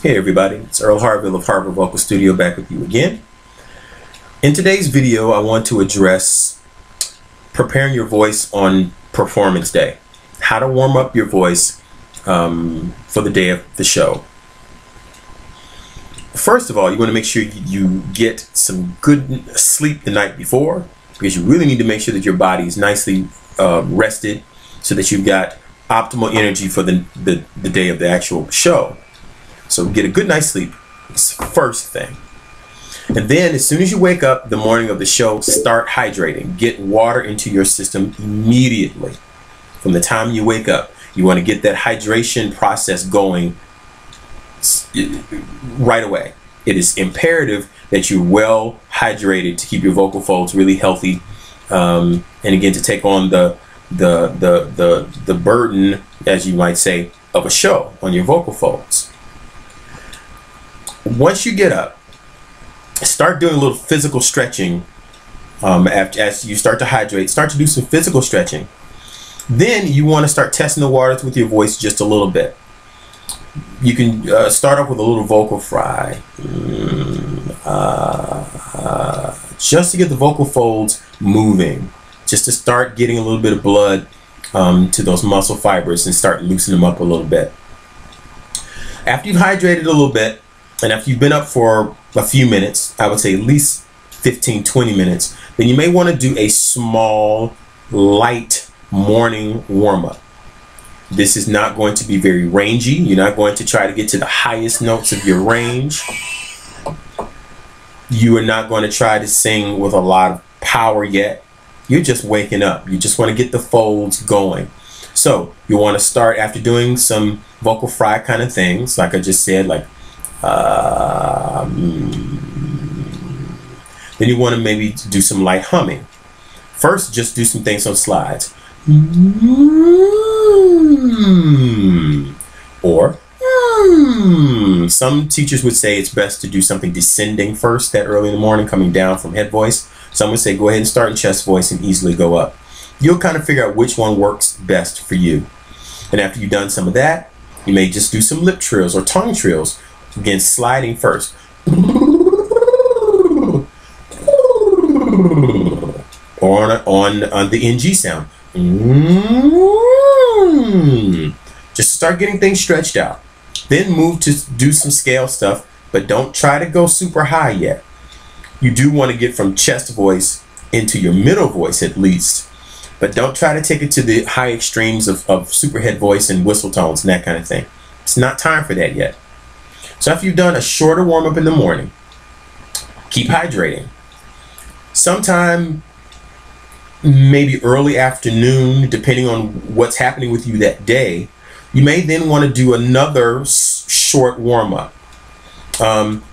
Hey everybody, it's Earl Harville of Harville Vocal Studio back with you again. In today's video, I want to address preparing your voice on performance day. How to warm up your voice for the day of the show. First of all, you want to make sure you get some good sleep the night before, because you really need to make sure that your body is nicely rested so that you've got optimal energy for the day of the actual show. So get a good night's sleep. It's the first thing. And then as soon as you wake up the morning of the show, start hydrating. Get water into your system immediately. From the time you wake up, you want to get that hydration process going right away. It is imperative that you're well hydrated to keep your vocal folds really healthy, and again to take on the burden, as you might say, of a show on your vocal folds. Once you get up, start doing a little physical stretching. As you start to hydrate, start to do some physical stretching. Then you want to start testing the waters with your voice just a little bit. You can start off with a little vocal fry, just to get the vocal folds moving, just to start getting a little bit of blood to those muscle fibers and start loosening them up a little bit. After you've hydrated a little bit, and after you've been up for a few minutes, I would say at least 15-20 minutes, then you may want to do a small, light morning warm-up. This is not going to be very rangy. You're not going to try to get to the highest notes of your range. You are not going to try to sing with a lot of power yet. You're just waking up. You just want to get the folds going. So you want to start after doing some vocal fry kind of things, like I just said, like then you want to maybe do some light humming. First, just do some things on slides. Or some teachers would say it's best to do something descending first that early in the morning, coming down from head voice. Some would say go ahead and start in chest voice and easily go up. You'll kind of figure out which one works best for you. And after you've done some of that, you may just do some lip trills or tongue trills. Again, sliding first. Or on the NG sound. Just start getting things stretched out. Then move to do some scale stuff, but don't try to go super high yet. You do want to get from chest voice into your middle voice at least, but don't try to take it to the high extremes of super head voice and whistle tones and that kind of thing. It's not time for that yet. So after you've done a shorter warm-up in the morning, keep hydrating. Sometime maybe early afternoon, depending on what's happening with you that day, you may then want to do another short warm-up.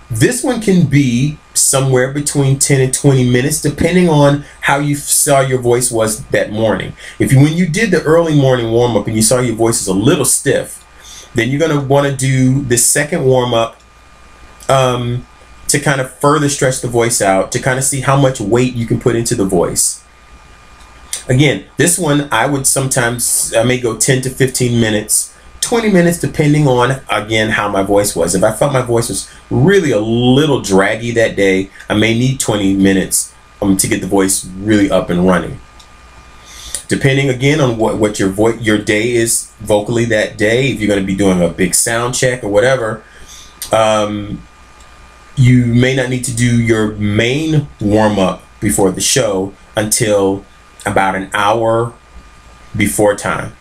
This one can be somewhere between 10 and 20 minutes, depending on how you saw your voice was that morning. When you did the early morning warm-up and you saw your voice is a little stiff, then you're going to want to do this second warm-up to kind of further stretch the voice out, to kind of see how much weight you can put into the voice. Again, this one I may go 10 to 15 minutes, 20 minutes, depending on, again, how my voice was. If I felt my voice was really a little draggy that day, I may need 20 minutes to get the voice really up and running. Depending again on what your day is vocally that day, if you're going to be doing a big sound check or whatever, you may not need to do your main warm-up before the show until about an hour before time.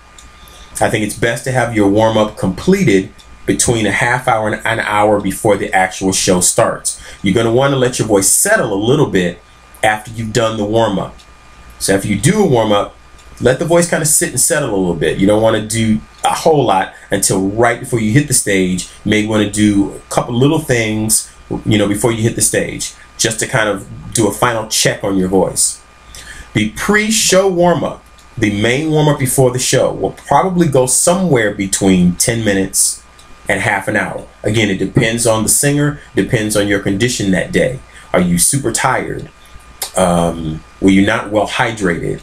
I think it's best to have your warm-up completed between a half hour and an hour before the actual show starts. You're going to want to let your voice settle a little bit after you've done the warm-up. So after you do a warm-up, let the voice kind of sit and settle a little bit. You don't want to do a whole lot until right before you hit the stage. You may want to do a couple little things, before you hit the stage, just to kind of do a final check on your voice. The pre-show warm-up, the main warm-up before the show, will probably go somewhere between 10 minutes and half an hour. Again, it depends on the singer, depends on your condition that day. Are you super tired? Were you not well hydrated?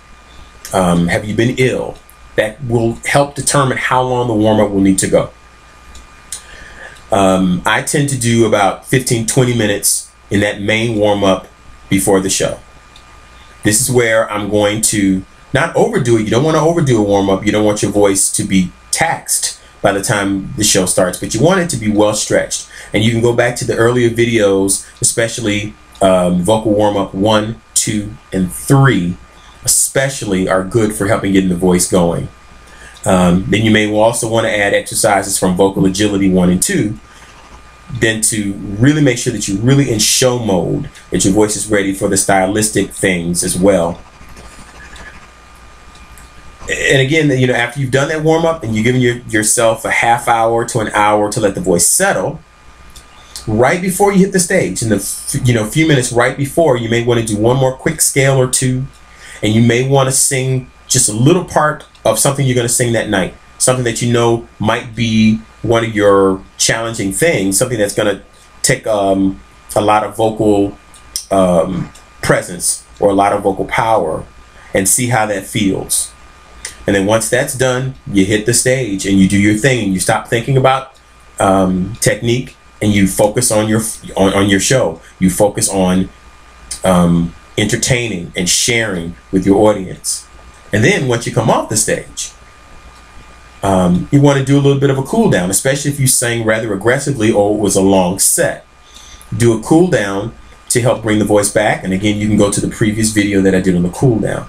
Have you been ill? That will help determine how long the warm-up will need to go. I tend to do about 15-20 minutes in that main warm-up before the show. This is where I'm going to not overdo it. You don't want to overdo a warm-up. You don't want your voice to be taxed by the time the show starts, but you want it to be well stretched. And you can go back to the earlier videos, especially vocal warm-up 1, 2, and 3 especially are good for helping getting the voice going. Then you may also want to add exercises from vocal agility 1 and 2, then to really make sure that you're really in show mode, that your voice is ready for the stylistic things as well. And again, you know, after you've done that warm up and you're giving yourself a half hour to an hour to let the voice settle, right before you hit the stage, in the few minutes right before, you may want to do one more quick scale or two, and you may want to sing just a little part of something you're going to sing that night, something that you know might be one of your challenging things, something that's going to take a lot of vocal presence or a lot of vocal power, and see how that feels. And then once that's done, you hit the stage and you do your thing, and you stop thinking about technique, and you focus on your show. You focus on entertaining and sharing with your audience. And then once you come off the stage, you want to do a little bit of a cool down, especially if you sang rather aggressively or it was a long set. Do a cool down to help bring the voice back. And again, you can go to the previous video that I did on the cool down.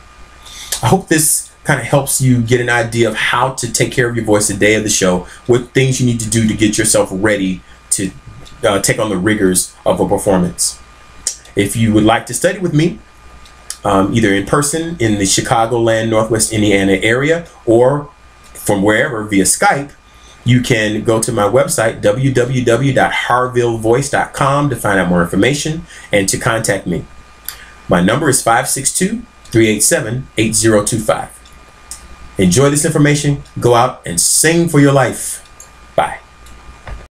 I hope this kind of helps you get an idea of how to take care of your voice the day of the show, what things you need to do to get yourself ready to take on the rigors of a performance. If you would like to study with me, either in person in the Chicagoland, Northwest Indiana area, or from wherever via Skype, you can go to my website, www.harvillevoice.com, to find out more information and to contact me. My number is 562-387-8025. Enjoy this information. Go out and sing for your life.